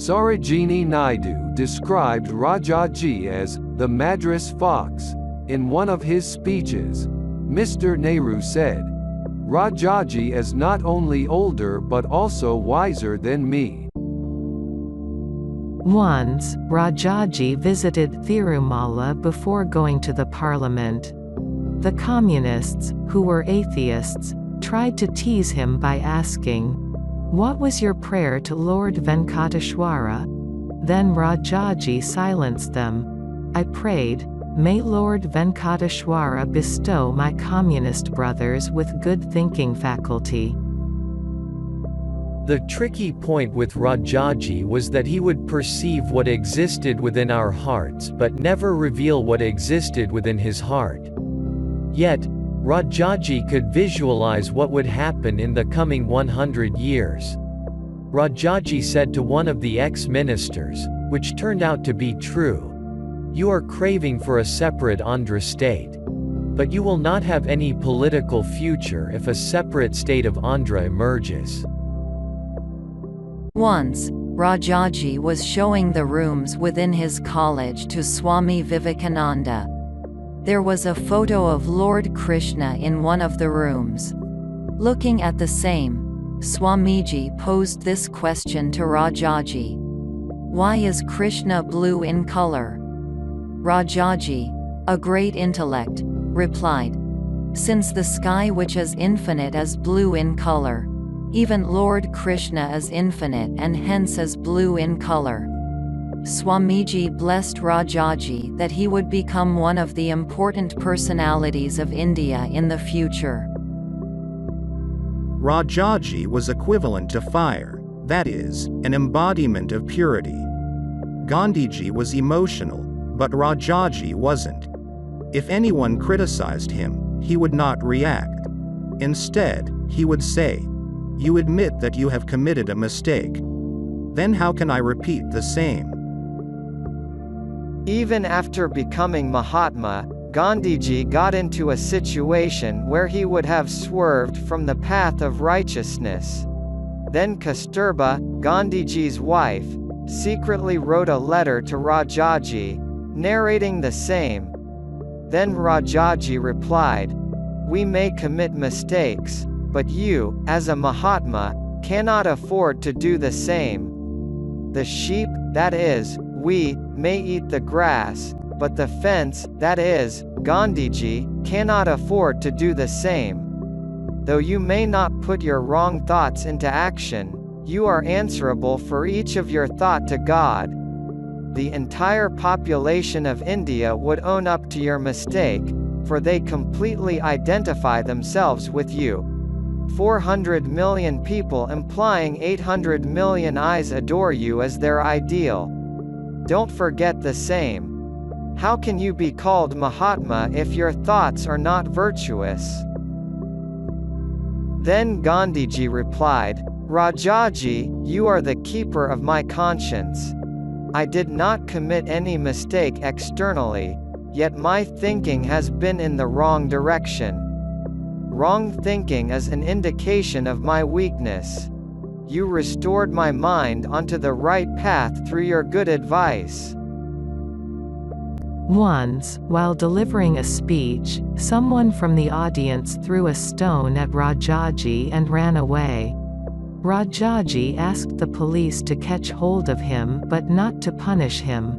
Sarojini Naidu described Rajaji as the Madras fox. In one of his speeches, Mr. Nehru said, "Rajaji is not only older but also wiser than me." Once, Rajaji visited Thirumala before going to the parliament. The communists, who were atheists, tried to tease him by asking, "What was your prayer to Lord Venkateshwara?" Then Rajaji silenced them. "I prayed, may Lord Venkateshwara bestow my communist brothers with good thinking faculty." The tricky point with Rajaji was that he would perceive what existed within our hearts but never reveal what existed within his heart. Yet, Rajaji could visualize what would happen in the coming 100 years. Rajaji said to one of the ex-ministers, which turned out to be true, "You are craving for a separate Andhra state. But you will not have any political future if a separate state of Andhra emerges." Once, Rajaji was showing the rooms within his college to Swami Vivekananda. There was a photo of Lord Krishna in one of the rooms. Looking at the same, Swamiji posed this question to Rajaji. "Why is Krishna blue in color?" Rajaji, a great intellect, replied, "Since the sky which is infinite is blue in color, even Lord Krishna is infinite and hence is blue in color." Swamiji blessed Rajaji that he would become one of the important personalities of India in the future. Rajaji was equivalent to fire, that is, an embodiment of purity. Gandhiji was emotional, but Rajaji wasn't. If anyone criticized him, he would not react. Instead, he would say, "You admit that you have committed a mistake. Then how can I repeat the same?" Even after becoming Mahatma, Gandhiji got into a situation where he would have swerved from the path of righteousness. Then Kasturba, Gandhiji's wife, secretly wrote a letter to Rajaji, narrating the same. Then Rajaji replied, "We may commit mistakes, but you, as a Mahatma, cannot afford to do the same. The sheep, that is, we, may eat the grass, but the fence, that is, Gandhiji, cannot afford to do the same. Though you may not put your wrong thoughts into action, you are answerable for each of your thought to God. The entire population of India would own up to your mistake, for they completely identify themselves with you. 400 million people implying 800 million eyes adore you as their ideal. Don't forget the same. How can you be called Mahatma if your thoughts are not virtuous?" Then Gandhiji replied, "Rajaji, you are the keeper of my conscience. I did not commit any mistake externally, yet my thinking has been in the wrong direction. Wrong thinking is an indication of my weakness. You restored my mind onto the right path through your good advice." Once, while delivering a speech, someone from the audience threw a stone at Rajaji and ran away. Rajaji asked the police to catch hold of him but not to punish him.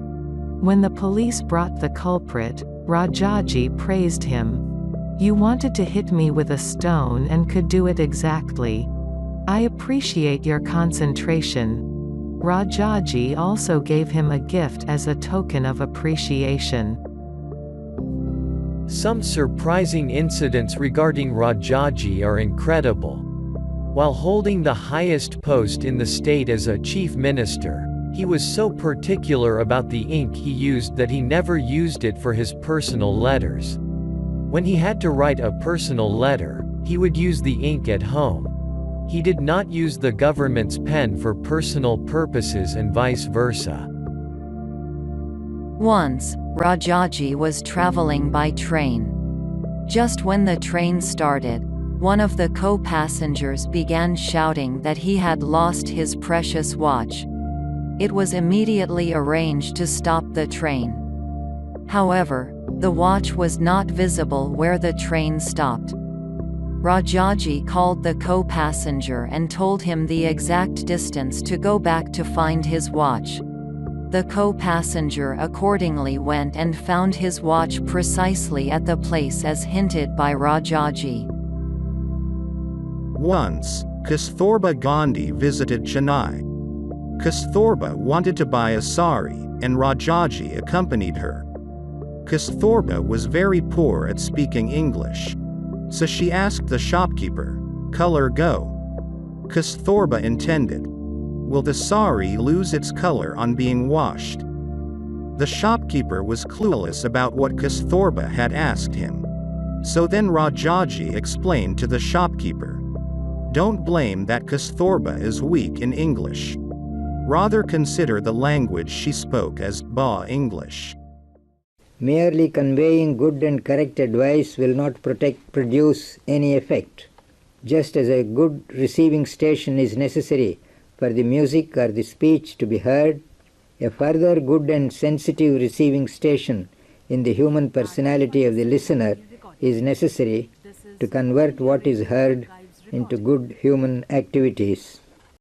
When the police brought the culprit, Rajaji praised him. "You wanted to hit me with a stone and could do it exactly. I appreciate your concentration." Rajaji also gave him a gift as a token of appreciation. Some surprising incidents regarding Rajaji are incredible. While holding the highest post in the state as a chief minister, he was so particular about the ink he used that he never used it for his personal letters. When he had to write a personal letter, he would use the ink at home. He did not use the government's pen for personal purposes and vice versa. Once, Rajaji was traveling by train. Just when the train started, one of the co-passengers began shouting that he had lost his precious watch. It was immediately arranged to stop the train. However, the watch was not visible where the train stopped. Rajaji called the co-passenger and told him the exact distance to go back to find his watch. The co-passenger accordingly went and found his watch precisely at the place as hinted by Rajaji. Once, Kasturba Gandhi visited Chennai. Kasturba wanted to buy a sari, and Rajaji accompanied her. Kasturba was very poor at speaking English. So she asked the shopkeeper, "Color go?" Kasturba intended, "Will the sari lose its color on being washed?" The shopkeeper was clueless about what Kasturba had asked him. So then Rajaji explained to the shopkeeper, "Don't blame that Kasturba is weak in English. Rather consider the language she spoke as Ba English." Merely conveying good and correct advice will not produce any effect. Just as a good receiving station is necessary for the music or the speech to be heard, a further good and sensitive receiving station in the human personality of the listener is necessary to convert what is heard into good human activities.